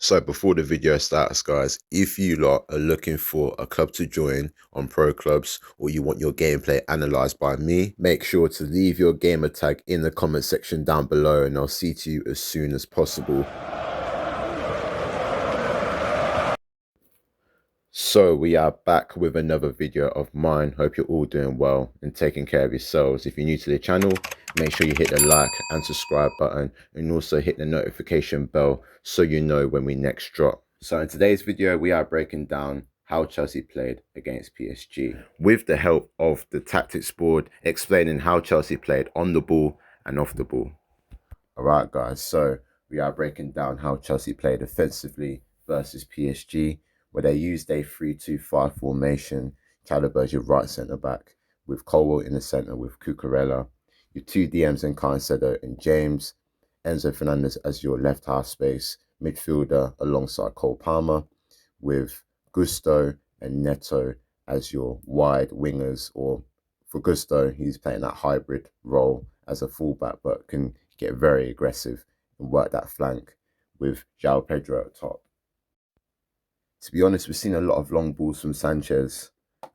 So before the video starts, guys, if you lot are looking for a club to join on Pro Clubs, or you want your gameplay analysed by me, make sure to leave your gamer tag in the comment section down below and I'll see to you as soon as possible. So we are back with another video of mine. Hope you're all doing well and taking care of yourselves. If you're new to the channel, make sure you hit the like and subscribe button and also hit the notification bell so you know when we next drop. So in today's video, we are breaking down how Chelsea played against PSG with the help of the tactics board, explaining how Chelsea played on the ball and off the ball. All right, guys, so we are breaking down how Chelsea played offensively versus PSG, where they used a 3-2-5 formation. Chalobah as your right centre-back, with Colwell in the centre with Cucurella, your two DMs in Caicedo and James, Enzo Fernandez as your left half space midfielder alongside Cole Palmer, with Gusto and Neto as your wide wingers, or for Gusto, he's playing that hybrid role as a fullback, but can get very aggressive and work that flank with João Pedro at top. To be honest, we've seen a lot of long balls from Sanchez.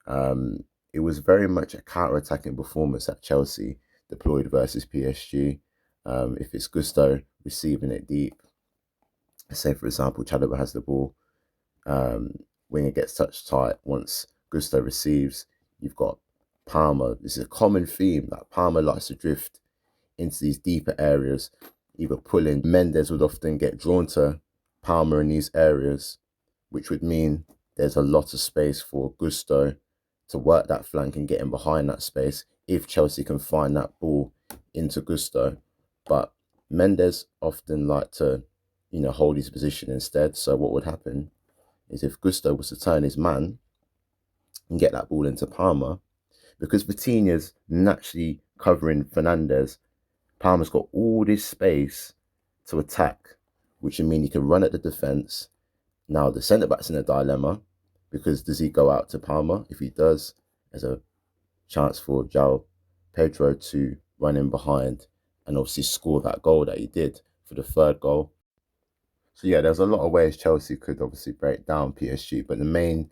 It was very much a counter-attacking performance at Chelsea deployed versus PSG. If it's Gusto receiving it deep, say for example, Chalobah has the ball, winger gets touched tight. Once Gusto receives, you've got Palmer. This is a common theme that Palmer likes to drift into these deeper areas, either pulling. Mendes would often get drawn to Palmer in these areas, which would mean there's a lot of space for Gusto to work that flank and get in behind that space if Chelsea can find that ball into Gusto. But Mendes often like to, hold his position instead. So what would happen is if Gusto was to turn his man and get that ball into Palmer, because Vitinha's naturally covering Fernandez, Palmer's got all this space to attack, which would mean he can run at the defence. Now, the centre-back's in a dilemma, because does he go out to Palmer? If he does, there's a chance for João Pedro to run in behind and obviously score that goal that he did for the third goal. So yeah, there's a lot of ways Chelsea could obviously break down PSG, but the main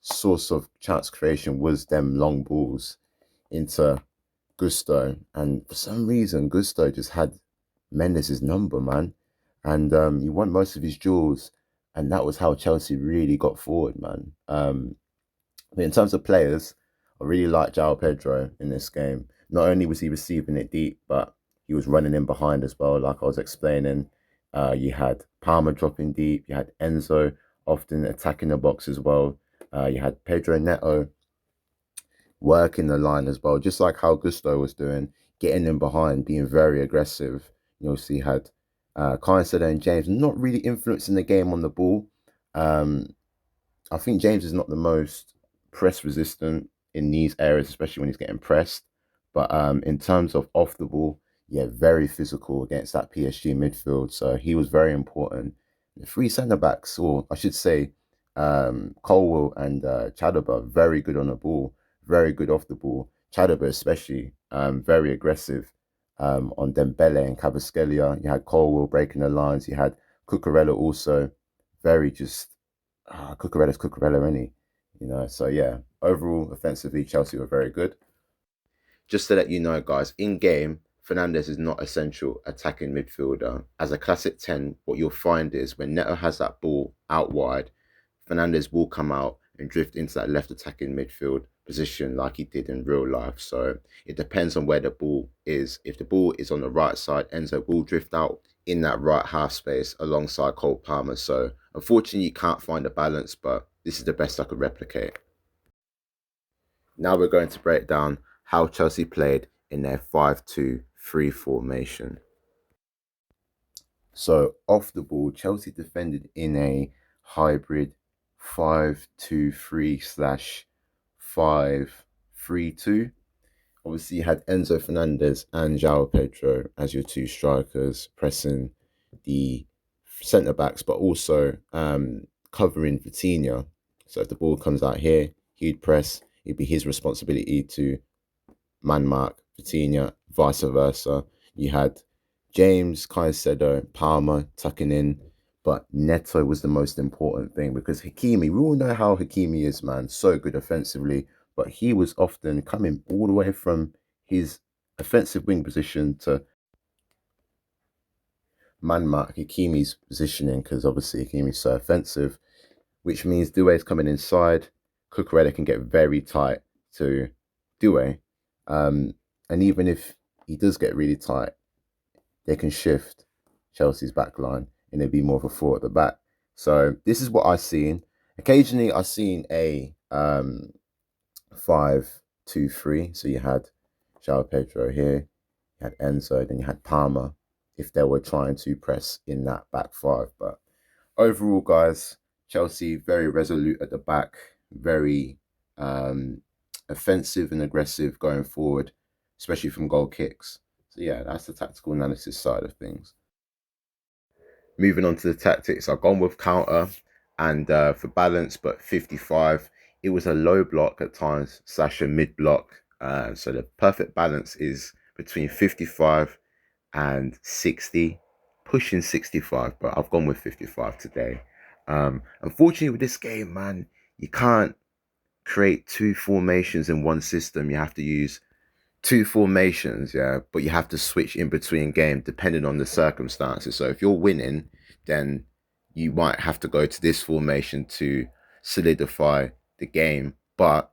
source of chance creation was them long balls into Gusto, and for some reason Gusto just had Mendes' number, man, and he won most of his duels, and that was how Chelsea really got forward, man. But in terms of players, I really like João Pedro in this game. Not only was he receiving it deep, but he was running in behind as well, like I was explaining. You had Palmer dropping deep, you had Enzo often attacking the box as well. You had Pedro Neto working the line as well, just like how Gusto was doing, getting in behind, being very aggressive. You also had Caicedo and James not really influencing the game on the ball. I think James is not the most press resistant in these areas, especially when he's getting pressed. But in terms of off the ball, yeah, very physical against that PSG midfield. So he was very important. The three centre-backs, or I should say, Colwell and Chalobah, very good on the ball, very good off the ball. Chalobah especially, very aggressive on Dembele and Kvaratskhelia. You had Colwell breaking the lines. You had Cucurella also, very just, Cucurella's Cucurella, isn't he? So yeah, overall, offensively, Chelsea were very good. Just to let you know, guys, in-game, Fernandez is not essential attacking midfielder. As a classic 10, what you'll find is when Neto has that ball out wide, Fernandez will come out and drift into that left attacking midfield position like he did in real life. So it depends on where the ball is. If the ball is on the right side, Enzo will drift out in that right half space alongside Cole Palmer. So unfortunately, you can't find a balance, but this is the best I could replicate. Now we're going to break down how Chelsea played in their 5-2-3 formation. So off the ball, Chelsea defended in a hybrid 5-2-3/5-3-2. Obviously, you had Enzo Fernandez and João Pedro as your two strikers, pressing the centre-backs, but also covering Vitinha. So if the ball comes out here, he'd press. It'd be his responsibility to man mark Vitinha, vice versa. You had James, Caicedo, Palmer tucking in but Neto was the most important thing because Hakimi, we all know how Hakimi is, man, so good offensively, but he was often coming all the way from his offensive wing position to man mark Hakimi's positioning because obviously Hakimi's so offensive, which means Doué's coming inside. Cucurella can get very tight to Doué. And even if he does get really tight, they can shift Chelsea's back line and it'd be more of a four at the back. So this is what I've seen. Occasionally I've seen a 5-2-3. So you had João Pedro here, you had Enzo, then you had Palmer if they were trying to press in that back five. But overall, guys, Chelsea very resolute at the back, very offensive and aggressive going forward, especially from goal kicks. So yeah, that's the tactical analysis side of things. Moving on to the tactics, I've gone with counter and for balance, but 55. It was a low block at times, slash a mid block. So the perfect balance is between 55 and 60, pushing 65, but I've gone with 55 today. Unfortunately, with this game, man, you can't create two formations in one system. You have to use two formations, yeah, but you have to switch in between game depending on the circumstances. So if you're winning, then you might have to go to this formation to solidify the game. But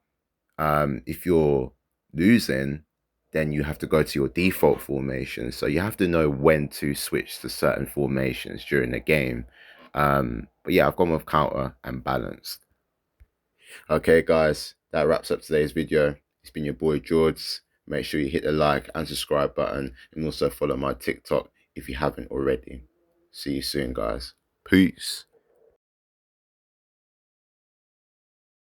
if you're losing, then you have to go to your default formation. So you have to know when to switch to certain formations during the game. But yeah, I've gone with counter and balanced. Okay, guys, that wraps up today's video. It's been your boy George. Make sure you hit the like and subscribe button and also follow my TikTok if you haven't already. See you soon, guys. Peace.